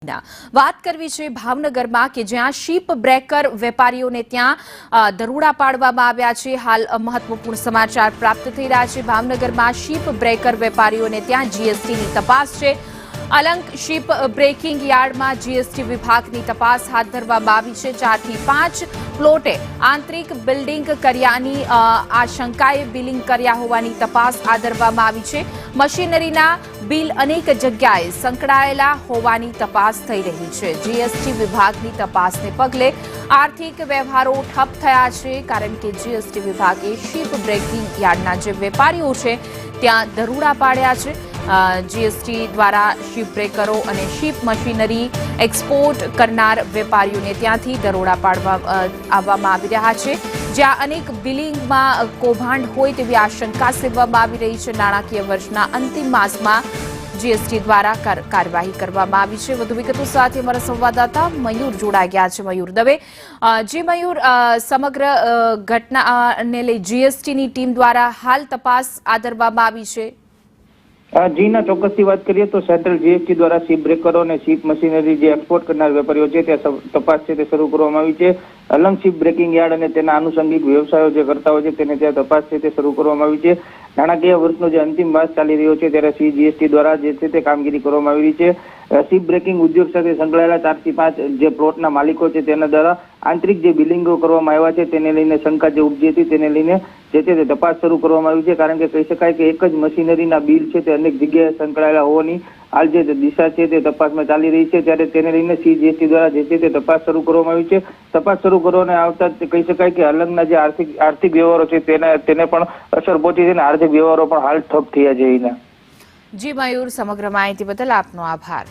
માહિતીના વાત કરવી છે ભાવનગરમાં કે જ્યાં શીપ બ્રેકર વેપારીઓને ત્યાં દરોડા પાડવામાં આવ્યા છે। હાલ મહત્વપૂર્ણ સમાચાર પ્રાપ્ત થઈ રહ્યા છે। ભાવનગરમાં શીપ બ્રેકર વેપારીઓને ત્યાં જીએસટીની તપાસ છે। અલંગ શીપ બ્રેકિંગ યાર્ડમાં જીએસટી વિભાગની તપાસ હાથ ધરવામાં આવી છે। 4 થી 5 પ્લોટે આંતરિક બિલ્ડિંગ કર્યાની આશંકાએ બિલિંગ કર્યા હોવાની તપાસ હાથ ધરવામાં આવી છે। મશીનરીના બિલ અનેક જગ્યાએ સંકળાયેલા હોવાની તપાસ થઈ રહી છે। જીએસટી વિભાગની તપાસને પગલે આર્થિક વ્યવહારો ઠપ થયા છે, કારણ કે જીએસટી વિભાગે શીપ બ્રેકિંગ યાર્ડના જે વેપારીઓ છે ત્યાં દરોડા પાડ્યા છે। જીએસટી દ્વારા શીપ બ્રેકરો અને શીપ મશીનરી એક્સપોર્ટ કરનાર વેપારીઓને ત્યાંથી દરોડા પાડવા આવવામાં આવી રહ્યા છે, જ્યાં અનેક બિલિંગમાં કૌભાંડ હોય તેવી આશંકા સેવવામાં આવી રહી છે। નાણાકીય વર્ષના અંતિમ માસમાં જીએસટી દ્વારા કાર્યવાહી કરવામાં આવી છે। વધુ વિગતો સાથે અમારા સંવાદદાતા મયુર જોડાઈ ગયા છે। મયુર દવે, જી મયુર, સમગ્ર ઘટનાને લઈ જીએસટીની ટીમ દ્વારા હાલ તપાસ આદરવામાં આવી છે। જીના ચોક્કસથી વાત કરીએ તો સેન્ટ્રલ જીએસટી દ્વારા શીપ બ્રેકરો અને શીપ મશીનરી જે એક્સપોર્ટ કરનાર વેપારીઓ છે ત્યાં તપાસ છે તે શરૂ કરવામાં આવી છે। અલંગ શીપ બ્રેકિંગ યાર્ડ અને તેના આનુષંગિક વ્યવસાયો જે કરતા હોય છે તેને ત્યાં તપાસ છે તે શરૂ કરવામાં આવી છે। નાણાકીય વર્ષનો જે અંતિમ માસ ચાલી રહ્યો છે ત્યારે જીએસટી દ્વારા જે છે તે કામગીરી કરવામાં આવી રહી છે। શીપ બ્રેકિંગ ઉદ્યોગ સાથે સંકળાયેલા 4 થી 5 જે પ્લોટના માલિકો છે તેના દ્વારા આંતરિક જે બિલિંગો કરવામાં આવ્યા છે તેને લઈને શંકા જે ઉપજી હતી તેને લઈને જે છે તે તપાસ શરૂ કરવામાં આવી છે, કારણ કે કહી શકાય કે એક જ મશીનરીના બિલ છે તે અનેક જગ્યાએ સંકળાયેલા હોવાની હાલ જે દિશા છે તે તપાસમાં ચાલી રહી છે। ત્યારે તેને લઈને જીએસટી દ્વારા જે છે તે તપાસ શરૂ કરવામાં આવી છે। તપાસ શરૂ કરવાને આવતા કહી શકાય કે અલંગના જે આર્થિક વ્યવહારો છે તેને પણ અસર પહોંચી છે અને આર્થિક વ્યવહારો પણ હાલ ઠપ થયા છે। જી મયુર, સમગ્ર માહિતી બદલ આપનો આભાર।